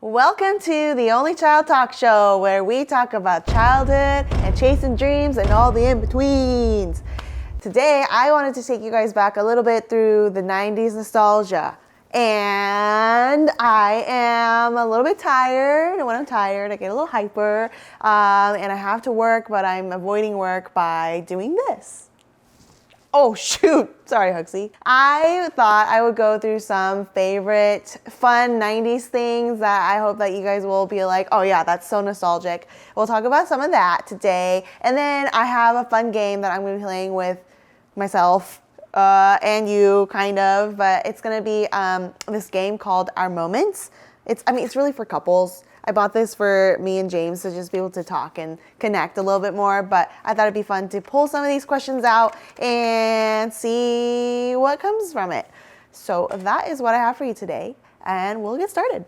Welcome to the Only Child Talk Show, where we talk about childhood and chasing dreams and all the in-betweens. Today, I wanted to take you guys back a little bit through the 90s nostalgia. And I am a little bit tired, and when I'm tired, I get a little hyper, and I have to work, but I'm avoiding work by doing this. Oh shoot, sorry Huxley. I thought I would go through some favorite fun 90s things that I hope that you guys will be like, oh yeah, that's so nostalgic. We'll talk about some of that today. And then I have a fun game that I'm gonna be playing with myself and you kind of, but it's gonna be this game called Our Moments. It's really for couples. I bought this for me and James to just be able to talk and connect a little bit more, but I thought it'd be fun to pull some of these questions out and see what comes from it. So that is what I have for you today, and we'll get started.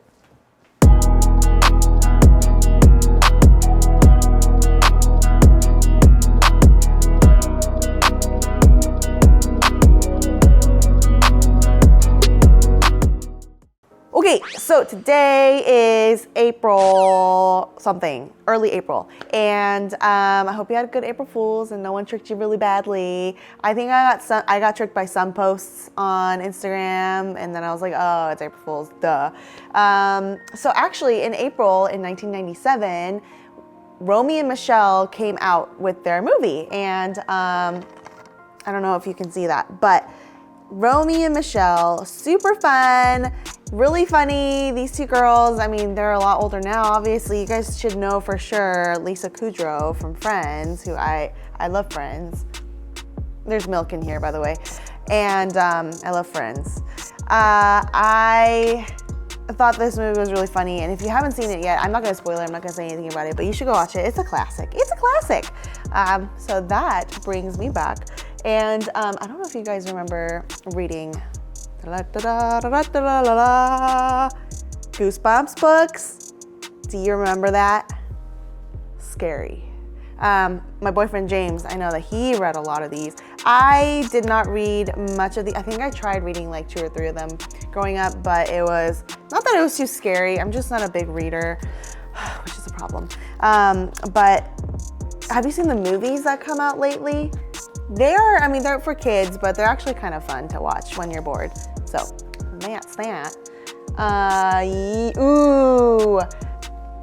Okay, so today is April something, early April, and I hope you had a good April Fools and no one tricked you really badly. I think I got tricked by some posts on Instagram, and then I was like, oh, it's April Fools, duh. So actually, in April in 1997, Romy and Michelle came out with their movie, and I don't know if you can see that, but Romy and Michelle, super fun, really funny. These two girls, I mean, they're a lot older now, obviously. You guys should know for sure Lisa Kudrow from Friends, who I love Friends. There's milk in here, by the way. And I love Friends. I thought this movie was really funny, and if you haven't seen it yet, I'm not gonna spoil it, I'm not gonna say anything about it, but you should go watch it. It's a classic. It's a classic. So that brings me back. And I don't know if you guys remember reading Goosebumps books. Do you remember that? Scary. My boyfriend James, I know that he read a lot of these. I did not read much of I think I tried reading like 2 or 3 of them growing up, but it was, not that it was too scary, I'm just not a big reader, which is a problem. But have you seen the movies that come out lately? They're for kids, but they're actually kind of fun to watch when you're bored. So that's that. Ooh,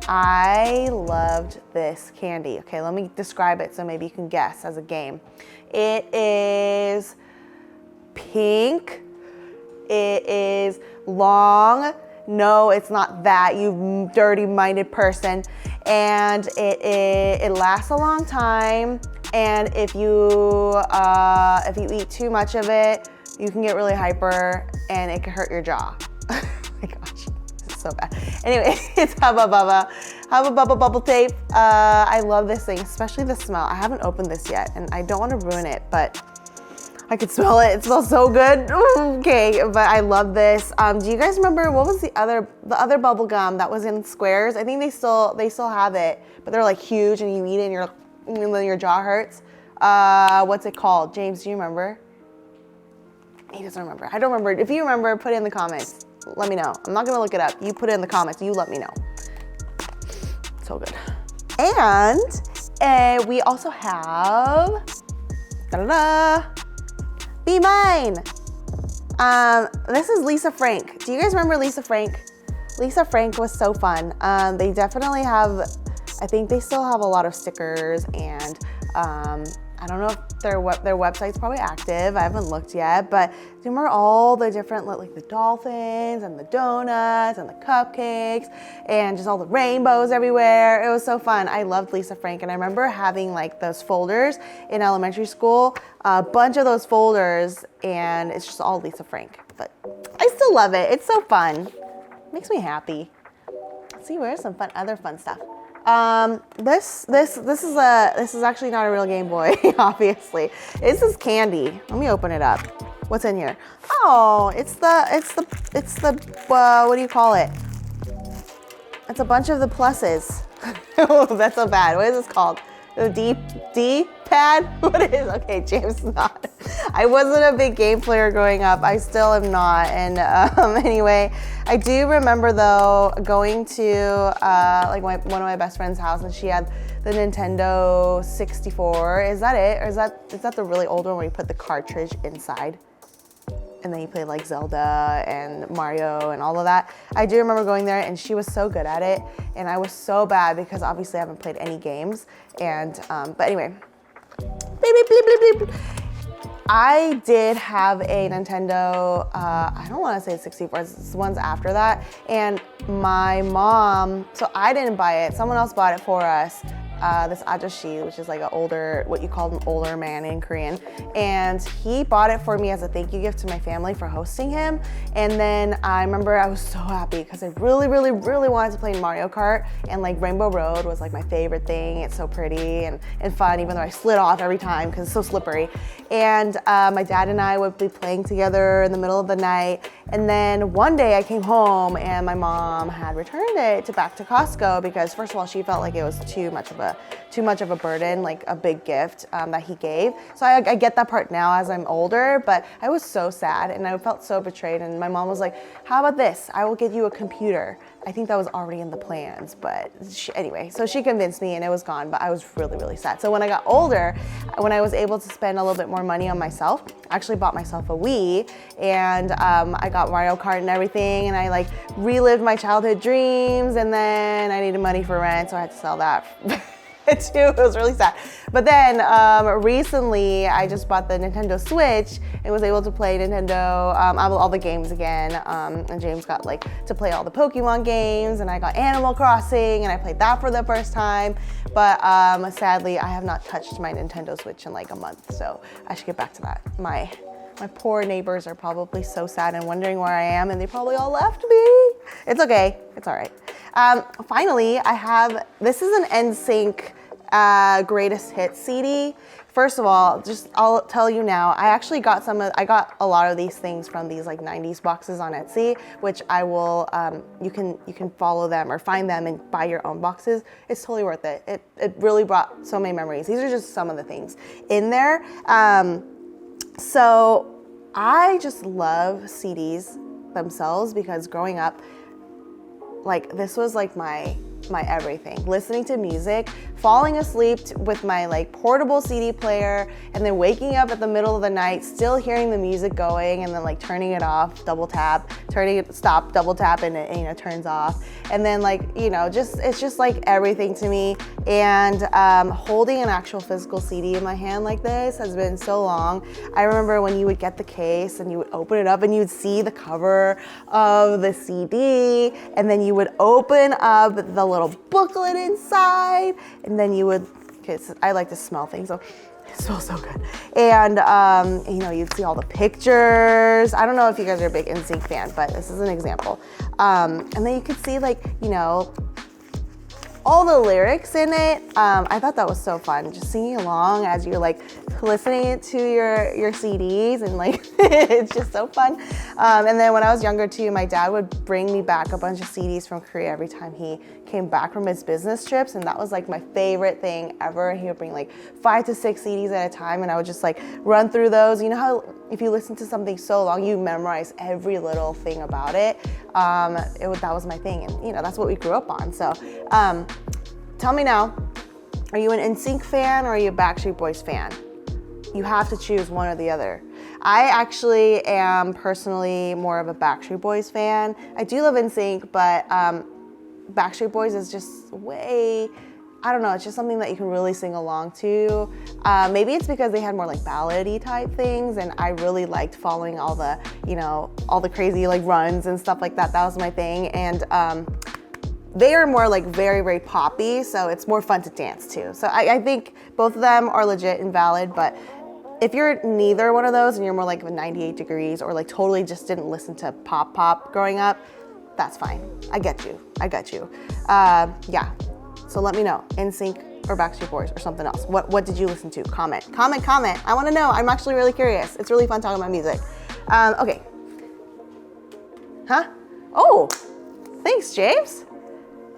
I loved this candy. Okay, let me describe it so maybe you can guess as a game. It is pink. It is long. No, it's not that, you dirty-minded person. And it lasts a long time. And if you eat too much of it, you can get really hyper and it can hurt your jaw. Oh my gosh, this is so bad. Anyway, it's Hubba Bubba. Hubba Bubba bubble tape. I love this thing, especially the smell. I haven't opened this yet and I don't want to ruin it, but I could smell it. It smells so good. Okay, but I love this. Do you guys remember what was the other bubble gum that was in squares? I think they still have it, but they're like huge and you eat it and then your jaw hurts. What's it called? James, do you remember? He doesn't remember. I don't remember. If you remember, put it in the comments. Let me know. I'm not gonna look it up. You put it in the comments. You let me know. So good. And we also have Be Mine. This is Lisa Frank. Do you guys remember Lisa Frank? Lisa Frank was so fun. They definitely have, I think they still have a lot of stickers, and I don't know if their website's probably active. I haven't looked yet, but do you remember all the different, like the dolphins and the donuts and the cupcakes and just all the rainbows everywhere? It was so fun. I loved Lisa Frank, and I remember having like those folders in elementary school, a bunch of those folders, and it's just all Lisa Frank. But I still love it. It's so fun. It makes me happy. Let's see, where's some other fun stuff. This is actually not a real Game Boy, obviously. This is candy. Let me open it up. What's in here? Oh, it's the what do you call it? It's a bunch of the pluses. Oh, that's so bad. What is this called? The D pad? What it is? Okay, James is not. I wasn't a big game player growing up. I still am not. And anyway, I do remember though going to like one of my best friend's house, and she had the Nintendo 64. Is that it? Or is that the really old one where you put the cartridge inside? And then you played like Zelda and Mario and all of that. I do remember going there, and she was so good at it, and I was so bad because obviously I haven't played any games. And but anyway, beep, beep, beep, beep, beep. I did have a Nintendo, I don't want to say 64, it's the ones after that. And my mom, so I didn't buy it, someone else bought it for us. This ajoshi, which is like an older, what you call an older man in Korean. And he bought it for me as a thank you gift to my family for hosting him. And then I remember I was so happy because I really, really, really wanted to play Mario Kart. And like Rainbow Road was like my favorite thing. It's so pretty and fun, even though I slid off every time because it's so slippery. And my dad and I would be playing together in the middle of the night. And then one day I came home and my mom had returned it back to Costco because first of all, she felt like it was too much of a burden, like a big gift that he gave. So I get that part now as I'm older, but I was so sad and I felt so betrayed. And my mom was like, how about this? I will get you a computer. I think that was already in the plans, but anyway, so she convinced me and it was gone, but I was really, really sad. So when I got older, when I was able to spend a little bit more money on myself, I actually bought myself a Wii, and I got Mario Kart and everything, and I like relived my childhood dreams, and then I needed money for rent, so I had to sell that. Too. It was really sad. But then recently I just bought the Nintendo Switch and was able to play Nintendo, all the games again. And James got like to play all the Pokemon games, and I got Animal Crossing and I played that for the first time. But sadly I have not touched my Nintendo Switch in like a month, so I should get back to that. My poor neighbors are probably so sad and wondering where I am, and they probably all left me. It's okay, it's all right. Finally, this is an NSYNC greatest hits CD. First of all, I'll tell you now, I actually got I got a lot of these things from these like 90s boxes on Etsy, which I will, you can follow them or find them and buy your own boxes. It's totally worth it. It really brought so many memories. These are just some of the things in there. So I just love CDs themselves because growing up, like this was like my everything. Listening to music, falling asleep with my like portable CD player, and then waking up at the middle of the night, still hearing the music going, and then like turning it off, double tap, stop, double tap, and it turns off. And then like, it's just like everything to me. And holding an actual physical CD in my hand like this has been so long. I remember when you would get the case and you would open it up and you would see the cover of the CD, and then you would open up the little booklet inside, and then you would, I like to smell things, so it smells so good. And you'd see all the pictures. I don't know if you guys are a big NSYNC fan, but this is an example. And then you could see like, all the lyrics in it. I thought that was so fun, just singing along as you're like listening to your CDs, and like it's just so fun. And then when I was younger too, my dad would bring me back a bunch of CDs from Korea every time he came back from his business trips, and that was like my favorite thing ever. He would bring like 5 to 6 CDs at a time, and I would just like run through those. You know how if you listen to something so long, you memorize every little thing about it. That was my thing, and that's what we grew up on. So tell me now, are you an NSYNC fan or are you a Backstreet Boys fan? You have to choose one or the other. I actually am personally more of a Backstreet Boys fan. I do love NSYNC, but Backstreet Boys is just way, I don't know, it's just something that you can really sing along to. Maybe it's because they had more like ballady type things, and I really liked following all the, all the crazy like runs and stuff like that. That was my thing. And they are more like very, very poppy, so it's more fun to dance to. So I think both of them are legit and valid, but if you're neither one of those and you're more like a 98 Degrees or like totally just didn't listen to pop growing up, that's fine. I get you. Yeah. So let me know, NSYNC or Backstreet Boys or something else. What did you listen to? Comment. I want to know. I'm actually really curious. It's really fun talking about music. Okay. Huh? Oh, thanks, James.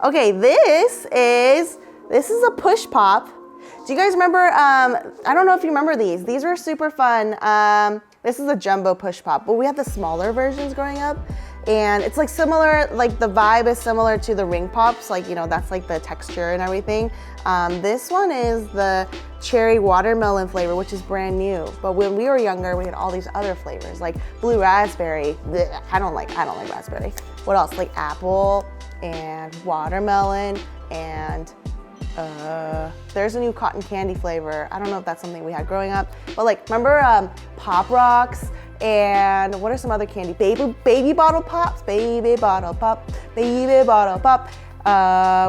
Okay, this is a push pop. Do you guys remember, I don't know if you remember these. These were super fun. This is a jumbo push pop, but we had the smaller versions growing up. And it's like similar, like the vibe is similar to the ring pops, like, you know, that's like the texture and everything. This one is the cherry watermelon flavor, which is brand new. But when we were younger, we had all these other flavors, like blue raspberry. Blech, I don't like raspberry. What else? Like apple and watermelon and there's a new cotton candy flavor. I don't know if that's something we had growing up, but like, remember Pop Rocks? And what are some other candy? Baby bottle pops, baby bottle pop, baby bottle pop.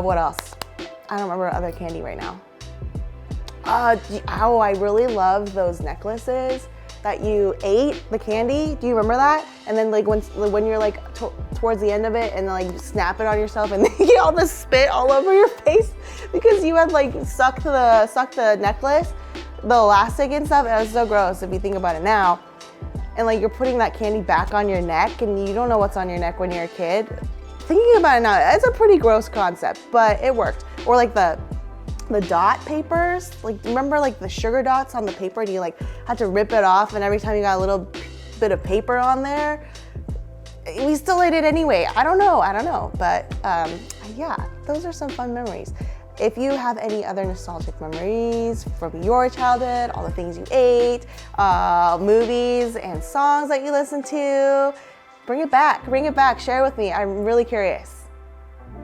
What else? I don't remember other candy right now. Oh, I really love those necklaces that you ate, the candy. Do you remember that? And then like when you're like towards the end of it and like you snap it on yourself and then you get all the spit all over your face because you had like sucked the necklace, the elastic and stuff. It was so gross if you think about it now. And like you're putting that candy back on your neck and you don't know what's on your neck when you're a kid. Thinking about it now, it's a pretty gross concept, but it worked. Or like the dot papers, like remember like the sugar dots on the paper and you like had to rip it off and every time you got a little bit of paper on there, we still ate it anyway. I don't know, but yeah, those are some fun memories. If you have any other nostalgic memories from your childhood, all the things you ate, movies and songs that you listened to, bring it back, share with me. I'm really curious.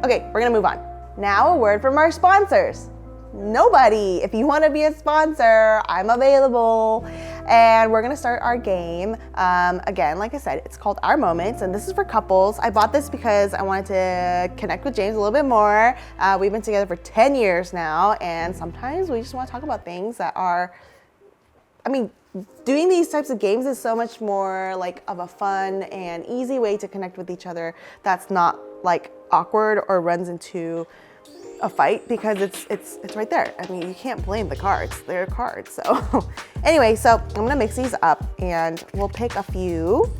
Okay, we're gonna move on. Now a word from our sponsors. Nobody. If you want to be a sponsor, I'm available. And we're gonna start our game. Again, like I said, it's called Our Moments, and this is for couples. I bought this because I wanted to connect with James a little bit more. We've been together for 10 years now, and sometimes we just want to talk about things that are, I mean, doing these types of games is so much more like of a fun and easy way to connect with each other that's not like awkward or runs into a fight because it's right there. I mean, you can't blame the cards. They're cards. So anyway, so I'm gonna mix these up and we'll pick a few.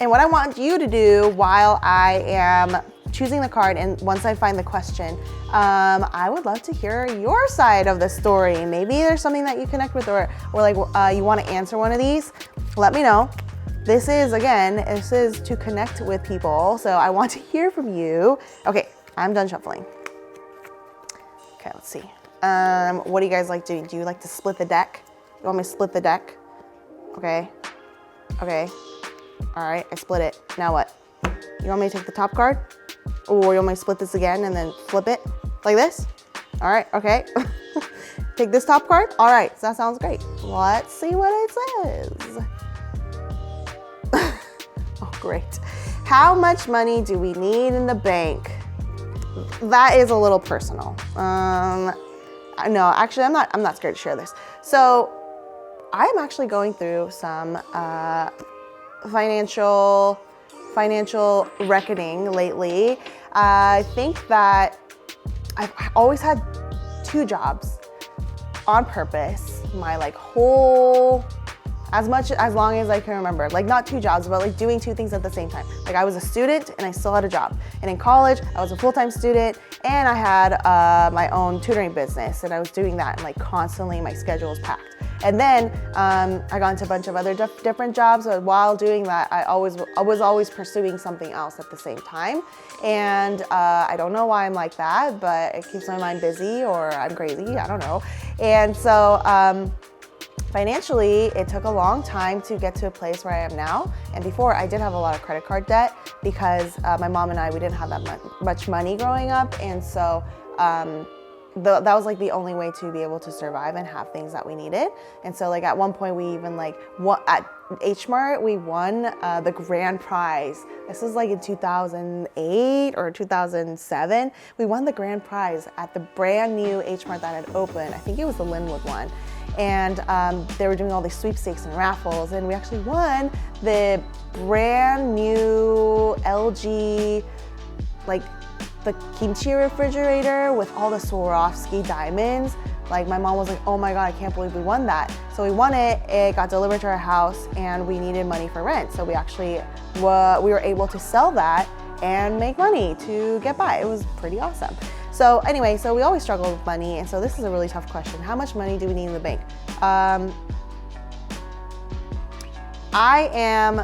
And what I want you to do while I am choosing the card and once I find the question, I would love to hear your side of the story. Maybe there's something that you connect with or like you want to answer one of these. Let me know. This is to connect with people. So I want to hear from you. Okay, I'm done shuffling. Okay, let's see. What do you guys like doing? Do you like to split the deck? You want me to split the deck? Okay. Okay. All right, I split it. Now what? You want me to take the top card? Or you want me to split this again and then flip it like this? All right, okay. Take this top card? All right, so that sounds great. Let's see what it says. Oh, great. How much money do we need in the bank? That is a little personal. No, actually, I'm not scared to share this. So I am actually going through some financial reckoning lately. I think that I've always had 2 jobs on purpose. My like whole, as long as I can remember, like not 2 jobs, but like doing 2 things at the same time. Like I was a student and I still had a job. And in college, I was a full-time student and I had my own tutoring business and I was doing that and like constantly my schedule was packed. And then I got into a bunch of other different jobs, but while doing that, I was always pursuing something else at the same time. And I don't know why I'm like that, but it keeps my mind busy or I'm crazy, I don't know. And so financially, it took a long time to get to a place where I am now. And before, I did have a lot of credit card debt because my mom and I, we didn't have that much money growing up. And so that was like the only way to be able to survive and have things that we needed. And so like at one point we even like at H Mart, we won the grand prize. This was like in 2008 or 2007. We won the grand prize at the brand new H Mart that had opened. I think it was the Linwood one. And they were doing all these sweepstakes and raffles, and we actually won the brand new LG, like the kimchi refrigerator with all the Swarovski diamonds. Like my mom was like, oh my God, I can't believe we won that. So we won it, it got delivered to our house and we needed money for rent. So we actually, we were able to sell that and make money to get by. It was pretty awesome. So anyway, so we always struggle with money, and so this is a really tough question. How much money do we need in the bank? I am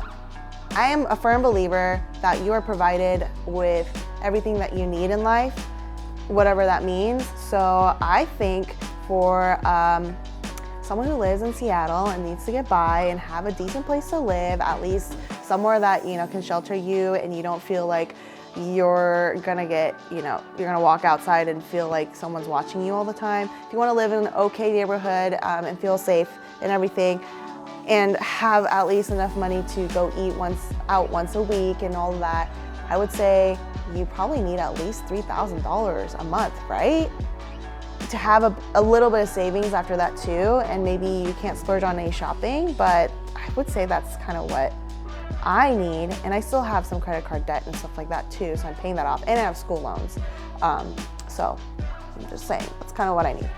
a firm believer that you are provided with everything that you need in life, whatever that means. So I think for someone who lives in Seattle and needs to get by and have a decent place to live, at least somewhere that, you know, can shelter you and you don't feel like you're gonna get, you know, you're gonna walk outside and feel like someone's watching you all the time. If you wanna live in an okay neighborhood and feel safe and everything, and have at least enough money to go eat once a week and all of that, I would say you probably need at least $3,000 a month, right? To have a little bit of savings after that too, and maybe you can't splurge on any shopping, but I would say that's kind of what I need. And I still have some credit card debt and stuff like that too, so I'm paying that off, and I have school loans. So I'm just saying, that's kind of what I need.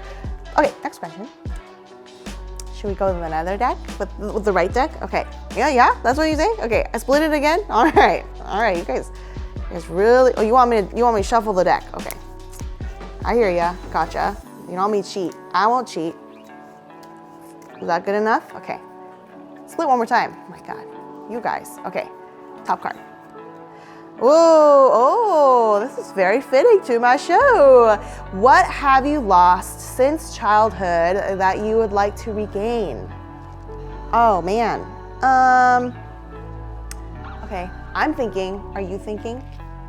Okay, next question. Should we go with another deck, with the right deck? Okay, yeah, that's what you say? Okay, I split it again? All right, you guys really, oh, you want me to shuffle the deck? Okay, I hear ya, gotcha. You don't want me to cheat. I won't cheat. Is that good enough? Okay, split one more time. Oh my God, you guys. Okay, top card. Whoa, oh, this is very fitting to my show. What have you lost since childhood that you would like to regain? Oh man. Okay, I'm thinking, are you thinking?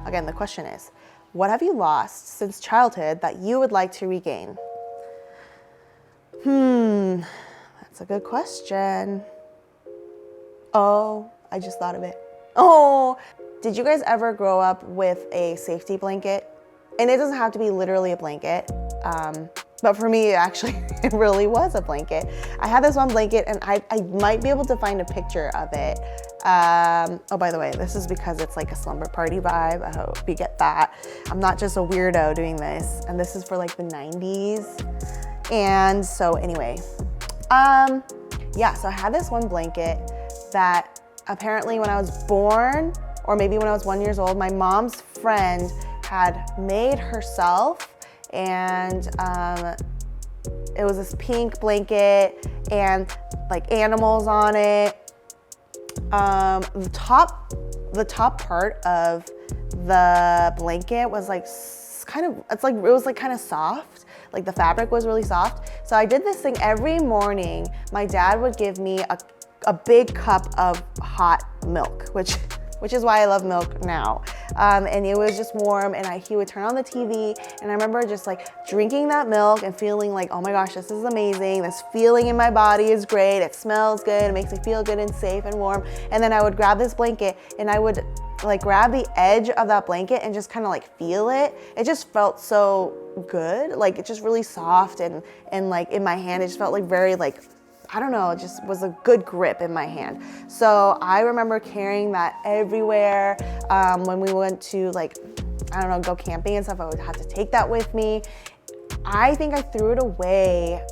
Again, the question is, what have you lost since childhood that you would like to regain? That's a good question. Oh, I just thought of it. Oh, did you guys ever grow up with a safety blanket? And it doesn't have to be literally a blanket, but for me, actually, it really was a blanket. I had this one blanket, and I might be able to find a picture of it. Oh, by the way, this is because it's like a slumber party vibe. I hope you get that. I'm not just a weirdo doing this, and this is for like the 90s. And so anyway, yeah, so I had this one blanket that apparently when I was born, or maybe when I was 1 year old, my mom's friend had made herself, and it was this pink blanket and like animals on it. The top part of the blanket was like it was like kind of soft. Like the fabric was really soft. So I did this thing every morning. My dad would give me a big cup of hot milk, which is why I love milk now. And it was just warm, and he would turn on the TV, and I remember just like drinking that milk and feeling like, oh my gosh, this is amazing. This feeling in my body is great. It smells good. It makes me feel good and safe and warm. And then I would grab this blanket, and I would like grab the edge of that blanket and just kind of like feel it. It just felt so good. Like it's just really soft, and like in my hand, it just felt like very like, I don't know, it just was a good grip in my hand. So I remember carrying that everywhere. When we went to like, I don't know, go camping and stuff, I would have to take that with me. I think I threw it away.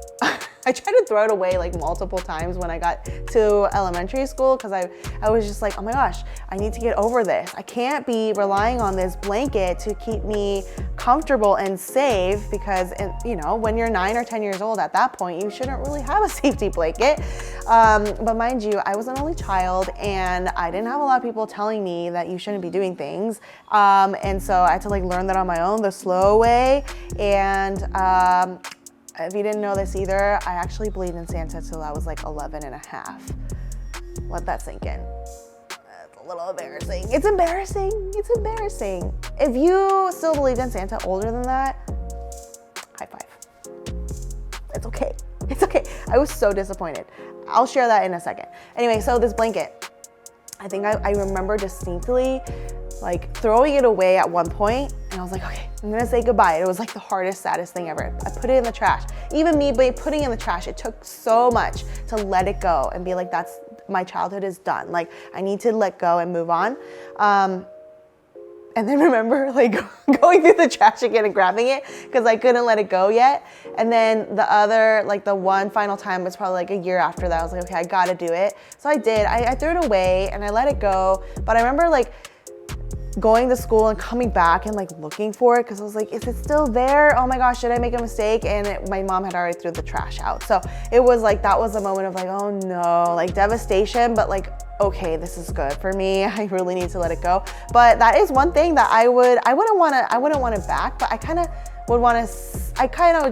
I tried to throw it away like multiple times when I got to elementary school, because I was just like, oh my gosh, I need to get over this. I can't be relying on this blanket to keep me comfortable and safe, because you know, when you're 9 or 10 years old, at that point, you shouldn't really have a safety blanket. But mind you, I was an only child, and I didn't have a lot of people telling me that you shouldn't be doing things. And so I had to like learn that on my own, the slow way. And if you didn't know this either, I actually believed in Santa till I was like 11 and a half. Let that sink in. It's a little embarrassing. It's embarrassing. It's embarrassing. If you still believed in Santa older than that, high five. It's okay. It's okay. I was so disappointed. I'll share that in a second. Anyway, so this blanket, I think I remember distinctly like throwing it away at one point, and I was like, okay, I'm gonna say goodbye. It was like the hardest, saddest thing ever. I put it in the trash. Even me putting it in the trash, it took so much to let it go and be like, that's, my childhood is done. Like, I need to let go and move on. And then remember like going through the trash again and grabbing it, because I couldn't let it go yet. And then the other, like the one final time was probably like a year after that. I was like, okay, I gotta do it. So I did. I threw it away and I let it go. But I remember like going to school and coming back and like looking for it because I was like, is it still there? Oh my gosh, did I make a mistake? And my mom had already threw the trash out. So it was like, that was a moment of like, oh no, like devastation, but like, okay, this is good for me. I really need to let it go. But that is one thing that I wouldn't want it back, but I kind of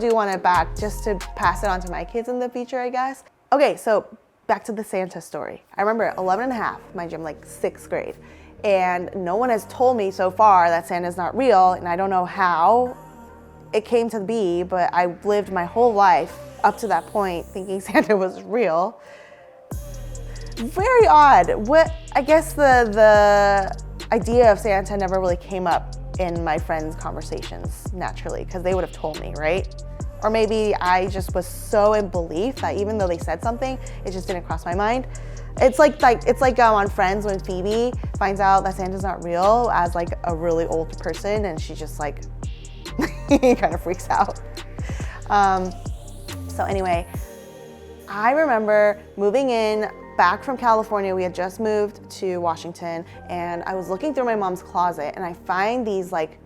do want it back just to pass it on to my kids in the future, I guess. Okay, so back to the Santa story. I remember 11 and a half, mind you, I'm like 6th grade. And no one has told me so far that Santa's not real, and I don't know how it came to be, but I lived my whole life up to that point thinking Santa was real. Very odd. I guess the idea of Santa never really came up in my friends' conversations naturally, because they would have told me, right? Or maybe I just was so in belief that even though they said something, it just didn't cross my mind. It's like on Friends when Phoebe finds out that Santa's not real as like a really old person, and she just like kind of freaks out. So anyway, I remember moving in back from California. We had just moved to Washington, and I was looking through my mom's closet, and I find these like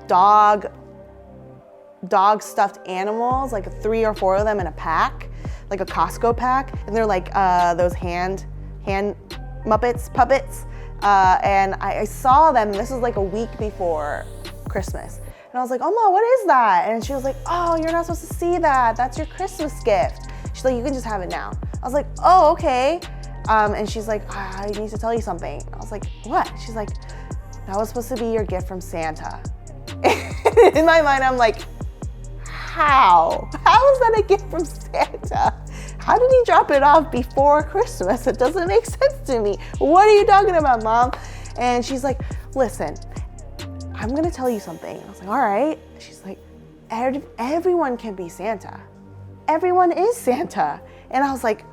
dog stuffed animals, like 3 or 4 of them in a pack, like a Costco pack, and they're like those hand puppets, and I saw them, and this was like a week before Christmas, and I was like, oh Ma, what is that? And she was like, oh, you're not supposed to see that, that's your Christmas gift. She's like, you can just have it now. I was like, oh, okay. And she's like, I need to tell you something. I was like, what? She's like, that was supposed to be your gift from Santa. In my mind, I'm like, how? How is that a gift from Santa? How did he drop it off before Christmas? It doesn't make sense to me. What are you talking about, Mom? And she's like, listen, I'm gonna tell you something. And I was like, all right. She's like, everyone can be Santa. Everyone is Santa. And I was like,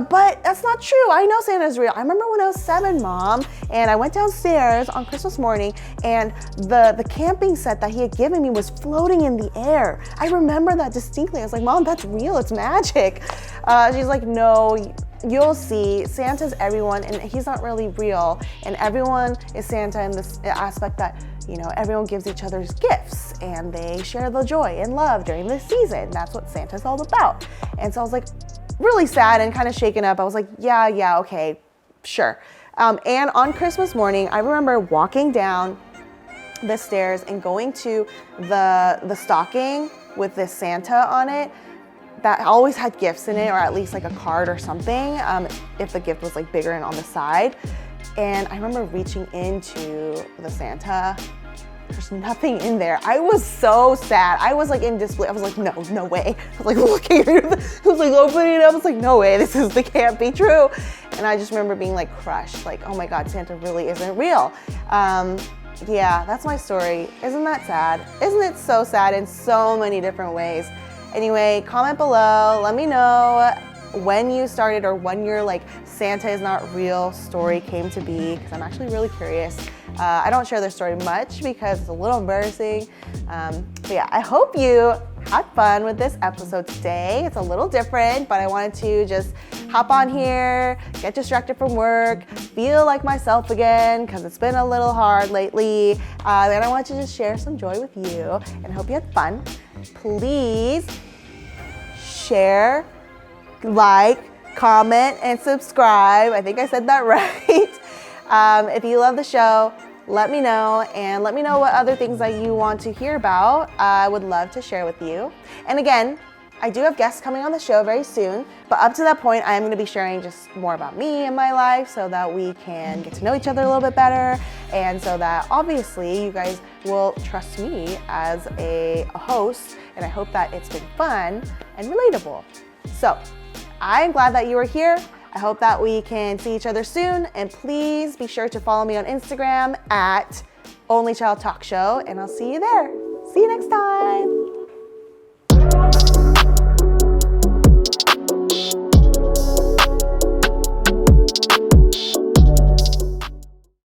but that's not true. I know Santa's real. I remember when I was 7, Mom, and I went downstairs on Christmas morning, and the camping set that he had given me was floating in the air. I remember that distinctly. I was like, Mom, that's real, it's magic. She's like, no, you'll see, Santa's everyone, and he's not really real, and everyone is Santa in this aspect that, you know, everyone gives each other's gifts, and they share the joy and love during this season. That's what Santa's all about. And so I was like, really sad and kind of shaken up. I was like, yeah, okay, sure. And on Christmas morning, I remember walking down the stairs and going to the stocking with this Santa on it that always had gifts in it, or at least like a card or something, if the gift was like bigger and on the side. And I remember reaching into the Santa. There's nothing in there. I was so sad. I was like in disbelief. I was like, no way. I was like looking at it. I was like opening it up. I was like, no way, this can't be true. And I just remember being like crushed, like, oh my God, Santa really isn't real. Yeah, that's my story. Isn't that sad? Isn't it so sad in so many different ways? Anyway, comment below. Let me know when you started or when your like Santa is not real story came to be, because I'm actually really curious. I don't share their story much because it's a little embarrassing. But yeah, I hope you had fun with this episode today. It's a little different, but I wanted to just hop on here, get distracted from work, feel like myself again, because it's been a little hard lately. And I want to just share some joy with you, and hope you had fun. Please share, like, comment, and subscribe. I think I said that right. If you love the show, let me know, and let me know what other things that you want to hear about. I would love to share with you. And again, I do have guests coming on the show very soon, but up to that point, I am going to be sharing just more about me and my life so that we can get to know each other a little bit better, and so that obviously you guys will trust me as a host, and I hope that it's been fun and relatable. So I'm glad that you were here. I hope that we can see each other soon, and please be sure to follow me on Instagram at Only Child Talk Show, and I'll see you there. See you next time.